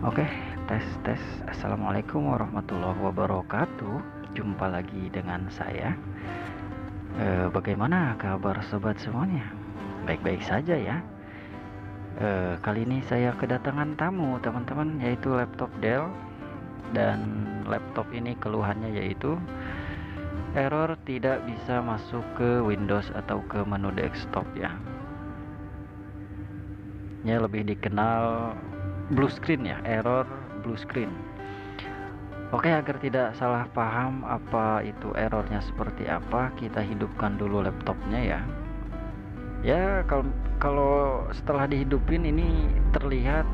Oke, tes. Assalamualaikum warahmatullahi wabarakatuh. Jumpa lagi dengan saya. Bagaimana kabar sobat semuanya? Baik-baik saja ya. Kali ini saya kedatangan tamu teman-teman, yaitu laptop Dell. Dan laptop ini keluhannya yaitu error tidak bisa masuk ke Windows atau ke menu desktop ya. Ya, lebih dikenal blue screen ya, error blue screen. Oke, agar tidak salah paham apa itu errornya seperti apa, kita hidupkan dulu laptopnya ya. Ya, kalau setelah dihidupin ini terlihat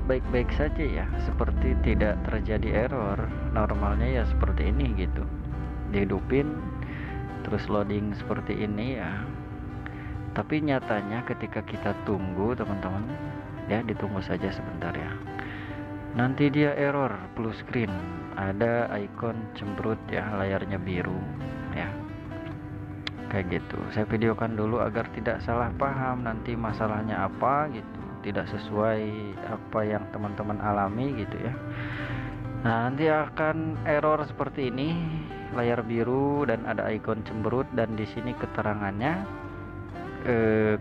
baik-baik saja ya, seperti tidak terjadi error. Normalnya ya seperti ini gitu. Dihidupin terus loading seperti ini ya. Tapi nyatanya ketika kita tunggu teman-teman, ya ditunggu saja sebentar ya, nanti dia error blue screen, ada icon cemberut ya, layarnya biru ya, kayak gitu. Saya videokan dulu agar tidak salah paham nanti masalahnya apa gitu, tidak sesuai apa yang teman-teman alami gitu ya. Nah, nanti akan error seperti ini, layar biru dan ada icon cemberut, dan di sini keterangannya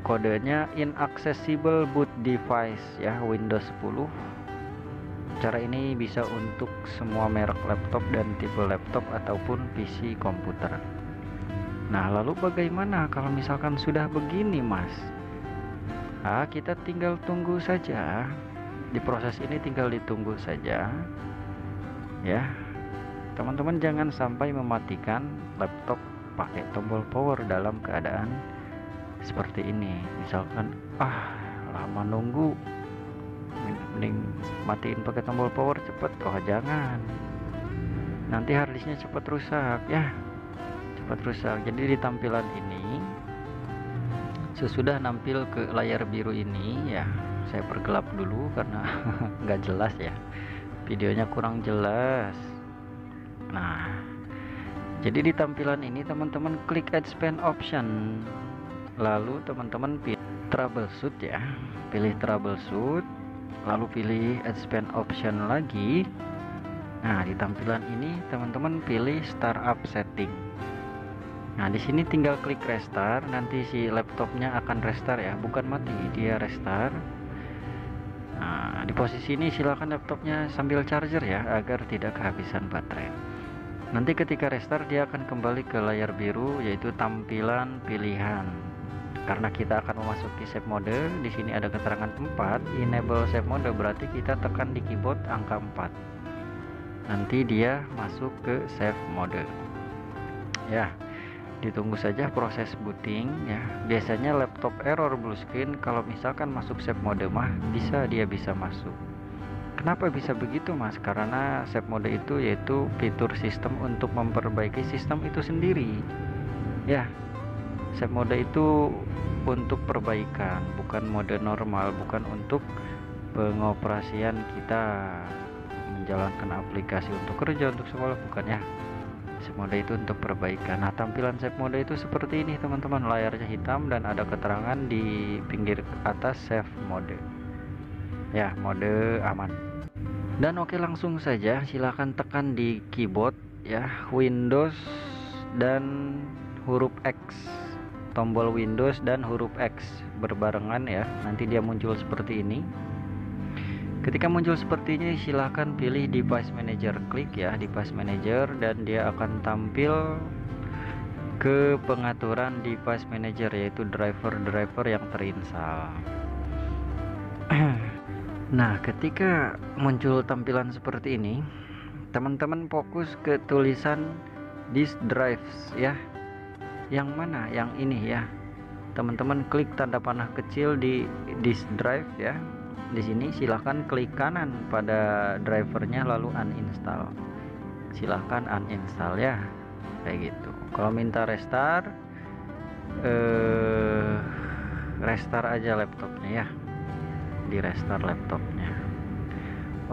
kodenya inaccessible boot device ya, Windows 10. Cara ini bisa untuk semua merek laptop dan tipe laptop ataupun PC komputer. Nah, lalu bagaimana kalau misalkan sudah begini mas? Kita tinggal tunggu saja. Di proses ini tinggal ditunggu saja ya. Teman-teman jangan sampai mematikan laptop pakai tombol power dalam keadaan seperti ini. Misalkan lama nunggu, mending matiin pakai tombol power cepet. Jangan, nanti harddisknya cepet rusak ya, jadi di tampilan ini sesudah nampil ke layar biru ini ya, saya pergelap dulu karena nggak jelas ya, videonya kurang jelas. Nah, jadi di tampilan ini teman-teman klik expand option, lalu teman-teman pilih troubleshoot ya, pilih troubleshoot, lalu pilih expand option lagi. Nah, di tampilan ini teman-teman pilih startup setting. Nah, di sini tinggal klik restart, nanti si laptopnya akan restart ya, bukan mati, dia restart. Nah, di posisi ini silakan laptopnya sambil charger ya, agar tidak kehabisan baterai. Nanti ketika restart dia akan kembali ke layar biru, yaitu tampilan pilihan. Karena kita akan memasuki save mode, di sini ada keterangan 4, enable save mode, berarti kita tekan di keyboard angka 4. Nanti dia masuk ke save mode. Ya, ditunggu saja proses booting ya. Biasanya laptop error blue screen kalau misalkan masuk save mode mah dia bisa masuk. Kenapa bisa begitu mas? Karena save mode itu yaitu fitur sistem untuk memperbaiki sistem itu sendiri ya. Save mode itu untuk perbaikan, bukan mode normal, bukan untuk pengoperasian kita menjalankan aplikasi untuk kerja, untuk sekolah, bukan ya. Save mode itu untuk perbaikan. Nah, tampilan save mode itu seperti ini teman-teman, layarnya hitam dan ada keterangan di pinggir atas save mode ya, mode aman. Dan oke, langsung saja silahkan tekan di keyboard ya, Windows dan huruf X, tombol Windows dan huruf X berbarengan ya, nanti dia muncul seperti ini. Ketika muncul seperti ini silahkan pilih device manager, klik ya device manager, dan dia akan tampil ke pengaturan device manager, yaitu driver yang terinstall. Nah, ketika muncul tampilan seperti ini, teman-teman fokus ke tulisan disk drives ya. Yang mana? Yang ini ya. Teman-teman klik tanda panah kecil di disk drive ya. Di sini silahkan klik kanan pada drivernya lalu uninstall. Silahkan uninstall ya. Kayak gitu. Kalau minta restart, restart aja laptopnya ya. Di restart laptopnya.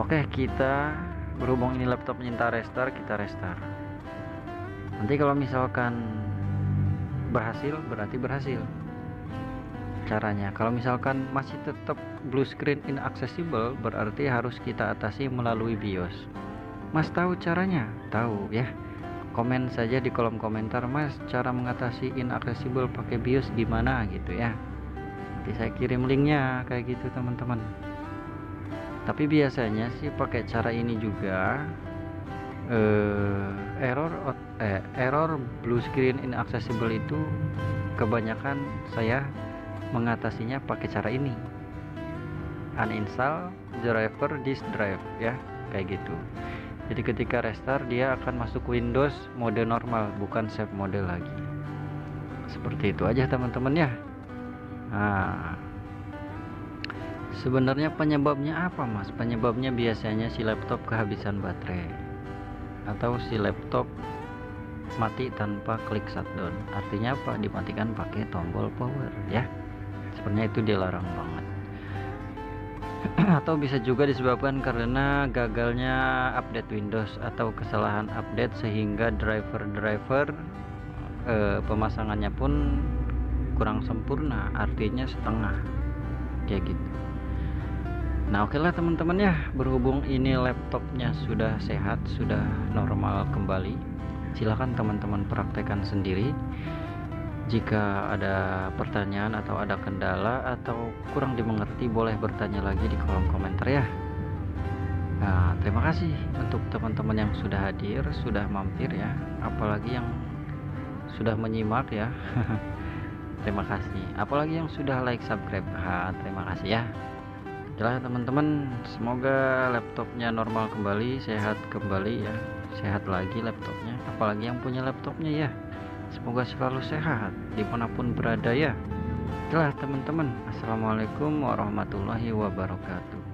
Oke, kita berhubung ini laptop minta restart, kita restart. Nanti kalau misalkan berhasil berarti berhasil caranya. Kalau misalkan masih tetap blue screen inaccessible, berarti harus kita atasi melalui BIOS. Mas tahu caranya? Tahu ya. Komen saja di kolom komentar, Mas, cara mengatasi inaccessible pakai BIOS gimana gitu ya. Nanti saya kirim linknya kayak gitu teman-teman. Tapi biasanya sih pakai cara ini juga. Error blue screen inaccessible itu kebanyakan saya mengatasinya pakai cara ini, uninstall driver disk drive ya, kayak gitu. Jadi ketika restart dia akan masuk Windows mode normal, bukan save mode lagi. Seperti itu aja teman-teman ya. Nah, sebenarnya penyebabnya apa, Mas? Penyebabnya biasanya si laptop kehabisan baterai atau si laptop mati tanpa klik shutdown. Artinya apa? Dimatikan pakai tombol power ya. Sebenarnya itu dilarang banget. Atau bisa juga disebabkan karena gagalnya update Windows atau kesalahan update sehingga driver pemasangannya pun kurang sempurna, artinya setengah kayak gitu. Nah, oke lah teman-teman ya, berhubung ini laptopnya sudah sehat, sudah normal kembali, silahkan teman-teman praktekkan sendiri. Jika ada pertanyaan atau ada kendala atau kurang dimengerti, boleh bertanya lagi di kolom komentar ya. Nah, terima kasih untuk teman-teman yang sudah hadir, sudah mampir ya, apalagi yang sudah menyimak ya. Terima kasih, apalagi yang sudah like, subscribe. Terima kasih ya. Jelas teman-teman, semoga laptopnya normal kembali, sehat kembali ya, sehat lagi laptopnya, apalagi yang punya laptopnya ya. Semoga selalu sehat dimanapun berada ya. Jelas teman-teman, assalamualaikum warahmatullahi wabarakatuh.